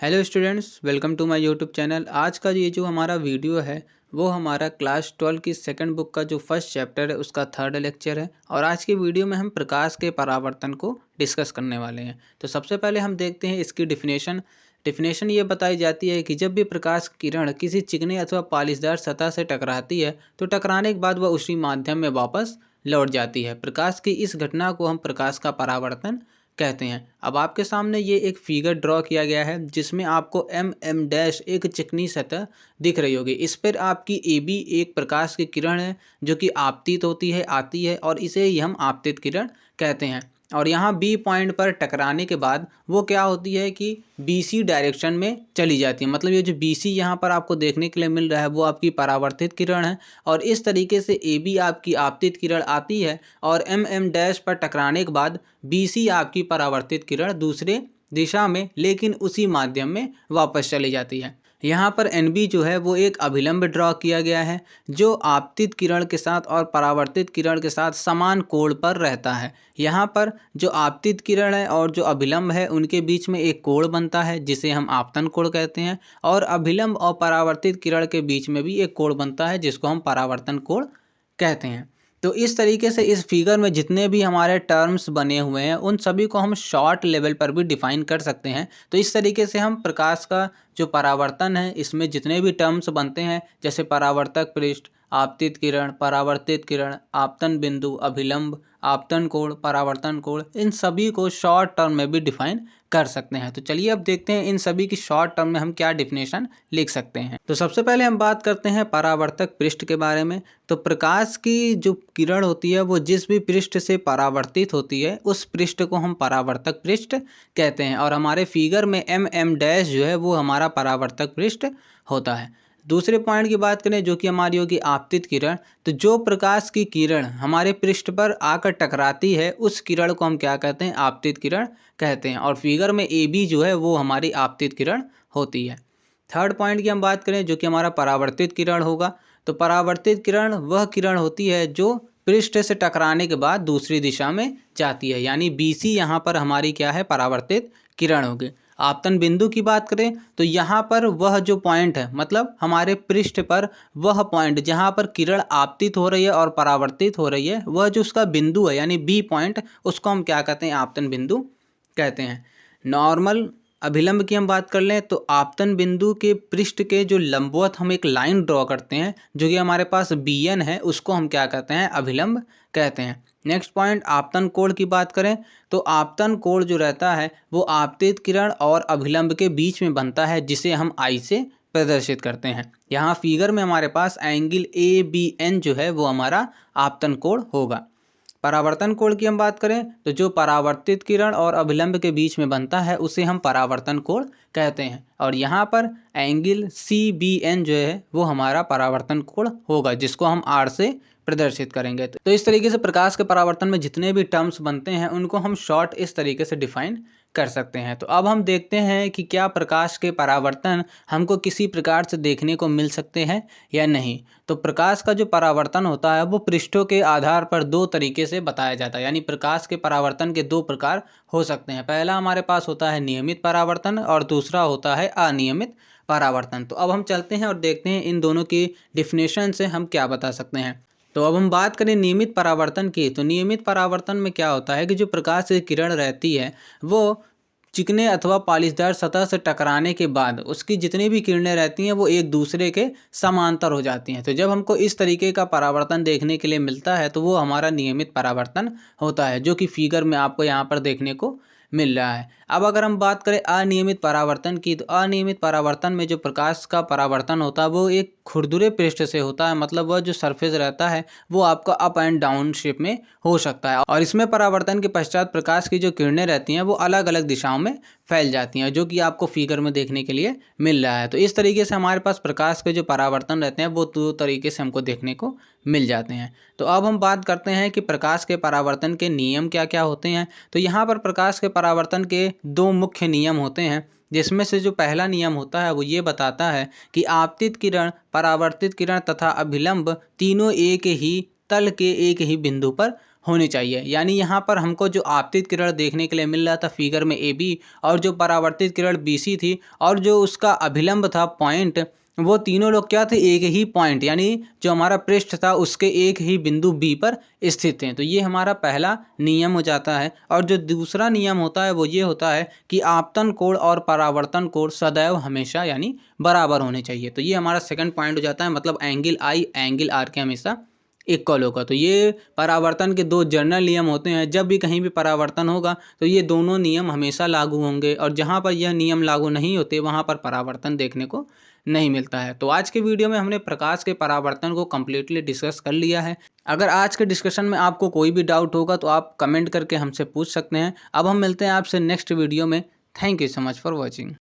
Hello students, welcome to my YouTube channel. आज का ये जो हमारा वीडियो है वो हमारा क्लास 12 की सेकंड बुक का जो फर्स्ट चैप्टर है उसका थर्ड लेक्चर है। और आज की वीडियो में हम प्रकाश के परावर्तन को डिस्कस करने वाले हैं। तो सबसे पहले हम देखते हैं इसकी डिफिनेशन ये बताई जाती है कि जब भी प्रकाश किरण किसी चिकने अथवा पॉलिशदार सतह से टकराती है तो टकराने के बाद वह उसी माध्यम में वापस लौट जाती है। प्रकाश की इस घटना को हम प्रकाश का परावर्तन कहते हैं। अब आपके सामने ये एक फिगर ड्रॉ किया गया है जिसमें आपको एम डैश एक चिकनी सतह दिख रही होगी। इस पर आपकी ए बी एक प्रकाश की किरण है जो कि आपतित होती है आती है और इसे ही हम आपतित किरण कहते हैं। और यहाँ बी पॉइंट पर टकराने के बाद वो क्या होती है कि बी सी डायरेक्शन में चली जाती है। मतलब ये जो बी सी यहाँ पर आपको देखने के लिए मिल रहा है वो आपकी परावर्तित किरण है। और इस तरीके से ए बी आपकी आपतित किरण आती है और एम डैश पर टकराने के बाद बी सी आपकी परावर्तित किरण दूसरे दिशा में लेकिन उसी माध्यम में वापस चली जाती है। यहाँ पर एन बी जो है वो एक अभिलंब ड्रॉ किया गया है जो आपतित किरण के साथ और परावर्तित किरण के साथ समान कोण पर रहता है। यहाँ पर जो आपतित किरण है और जो अभिलंब है उनके बीच में एक कोण बनता है जिसे हम आपतन कोण कहते हैं। और अभिलंब और परावर्तित किरण के बीच में भी एक कोण बनता है जिसको हम परावर्तन कोण कहते हैं। तो इस तरीके से इस फिगर में जितने भी हमारे टर्म्स बने हुए हैं उन सभी को हम शॉर्ट लेवल पर भी डिफाइन कर सकते हैं। तो इस तरीके से हम प्रकाश का जो परावर्तन है इसमें जितने भी टर्म्स बनते हैं जैसे परावर्तक पृष्ठ, आपतित किरण, परावर्तित किरण, आपतन बिंदु, अभिलंब, आपतन कोण, परावर्तन कोण, इन सभी को शॉर्ट टर्म में भी डिफाइन कर सकते हैं। तो चलिए अब देखते हैं इन सभी की शॉर्ट टर्म में हम क्या डिफिनेशन लिख सकते हैं। तो सबसे पहले हम बात करते हैं परावर्तक पृष्ठ के बारे में। तो प्रकाश की जो किरण होती है वो जिस भी पृष्ठ से परावर्तित होती है उस पृष्ठ को हम परावर्तक पृष्ठ कहते हैं। और हमारे फिगर में एम डैश जो है वो हमारा परावर्तक पृष्ठ होता है। दूसरे पॉइंट की बात करें जो कि हमारी होगी आपतित किरण। तो जो प्रकाश की किरण हमारे पृष्ठ पर आकर टकराती है उस किरण को हम क्या कहते हैं? आपतित किरण कहते हैं। और फिगर में ए बी जो है वो हमारी आपतित किरण होती है। थर्ड पॉइंट की हम बात करें जो कि हमारा परावर्तित किरण होगा। तो परावर्तित किरण वह किरण होती है जो पृष्ठ से टकराने के बाद दूसरी दिशा में जाती है, यानी बी सी यहाँ पर हमारी क्या है? परावर्तित किरण होगी। आपतन बिंदु की बात करें तो यहाँ पर वह जो पॉइंट है मतलब हमारे पृष्ठ पर वह पॉइंट जहाँ पर किरण आपतित हो रही है और परावर्तित हो रही है वह जो उसका बिंदु है यानी बी पॉइंट, उसको हम क्या कहते हैं? आपतन बिंदु कहते हैं। नॉर्मल अभिलंब की हम बात कर लें तो आपतन बिंदु के पृष्ठ के जो लंबवत हम एक लाइन ड्रॉ करते हैं जो कि हमारे पास बी एन है उसको हम क्या कहते हैं? अभिलंब कहते हैं। नेक्स्ट पॉइंट आपतन कोण की बात करें तो आपतन कोण जो रहता है वो आपतित किरण और अभिलंब के बीच में बनता है जिसे हम आई से प्रदर्शित करते हैं। यहाँ फिगर में हमारे पास एंगल ए बी एन जो है वो हमारा आपतन कोण होगा। परावर्तन कोण की हम बात करें तो जो परावर्तित किरण और अभिलंब के बीच में बनता है उसे हम परावर्तन कोण कहते हैं। और यहाँ पर एंगल सी बी एन जो है वो हमारा परावर्तन कोण होगा जिसको हम आर से प्रदर्शित करेंगे। तो इस तरीके से प्रकाश के परावर्तन में जितने भी टर्म्स बनते हैं उनको हम शॉर्ट इस तरीके से डिफाइन कर सकते हैं। तो अब हम देखते हैं कि क्या प्रकाश के परावर्तन हमको किसी प्रकार से देखने को मिल सकते हैं या नहीं। तो प्रकाश का जो परावर्तन होता है वो पृष्ठों के आधार पर दो तरीके से बताया जाता है, यानी प्रकाश के परावर्तन के दो प्रकार हो सकते हैं। पहला हमारे पास होता है नियमित परावर्तन और दूसरा होता है अनियमित परावर्तन। तो अब हम चलते हैं और देखते हैं इन दोनों की डिफिनेशन से हम क्या बता सकते हैं। तो अब हम बात करें नियमित परावर्तन की। तो नियमित परावर्तन में क्या होता है कि जो प्रकाश की किरण रहती है वो चिकने अथवा पॉलिशदार सतह से टकराने के बाद उसकी जितनी भी किरणें रहती हैं वो एक दूसरे के समांतर हो जाती हैं। तो जब हमको इस तरीके का परावर्तन देखने के लिए मिलता है तो वो हमारा नियमित परावर्तन होता है जो कि फिगर में आपको यहाँ पर देखने को मिल रहा है। अब अगर हम बात करें अनियमित परावर्तन की तो अनियमित परावर्तन में जो प्रकाश का परावर्तन होता है वो एक खुरदुरे पृष्ठ से होता है। मतलब वह जो सरफेस रहता है वो आपका अप एंड डाउन शेप में हो सकता है। और इसमें परावर्तन के पश्चात प्रकाश की जो किरणें रहती हैं वो अलग अलग दिशाओं में फैल जाती हैं जो कि आपको फिगर में देखने के लिए मिल रहा है। तो इस तरीके से हमारे पास प्रकाश के जो परावर्तन रहते हैं वो दो तरीके से हमको देखने को मिल जाते हैं। तो अब हम बात करते हैं कि प्रकाश के परावर्तन के नियम क्या क्या होते हैं। तो यहाँ पर प्रकाश के परावर्तन के दो मुख्य नियम होते हैं जिसमें से जो पहला नियम होता है वो ये बताता है कि आपतित किरण, परावर्तित किरण तथा अभिलंब तीनों एक ही तल के एक ही बिंदु पर होनी चाहिए। यानी यहाँ पर हमको जो आपतित किरण देखने के लिए मिल रहा था फिगर में AB, और जो परावर्तित किरण BC थी, और जो उसका अभिलंब था पॉइंट, वो तीनों लोग क्या थे, एक ही पॉइंट यानी जो हमारा पृष्ठ था उसके एक ही बिंदु B पर स्थित हैं। तो ये हमारा पहला नियम हो जाता है। और जो दूसरा नियम होता है वो ये होता है कि आपतन कोण और परावर्तन कोण सदैव हमेशा यानी बराबर होने चाहिए। तो ये हमारा सेकंड पॉइंट हो जाता है, मतलब एंगल I एंगल R के हमेशा इक्वल होगा। तो ये परावर्तन के दो जनरल नियम होते हैं। जब भी कहीं भी परावर्तन होगा तो ये दोनों नियम हमेशा लागू होंगे, और जहाँ पर यह नियम लागू नहीं होते वहाँ पर परावर्तन देखने को नहीं मिलता है। तो आज के वीडियो में हमने प्रकाश के परावर्तन को कम्प्लीटली डिस्कस कर लिया है। अगर आज के डिस्कशन में आपको कोई भी डाउट होगा तो आप कमेंट करके हमसे पूछ सकते हैं। अब हम मिलते हैं आपसे नेक्स्ट वीडियो में। Thank you so much for watching.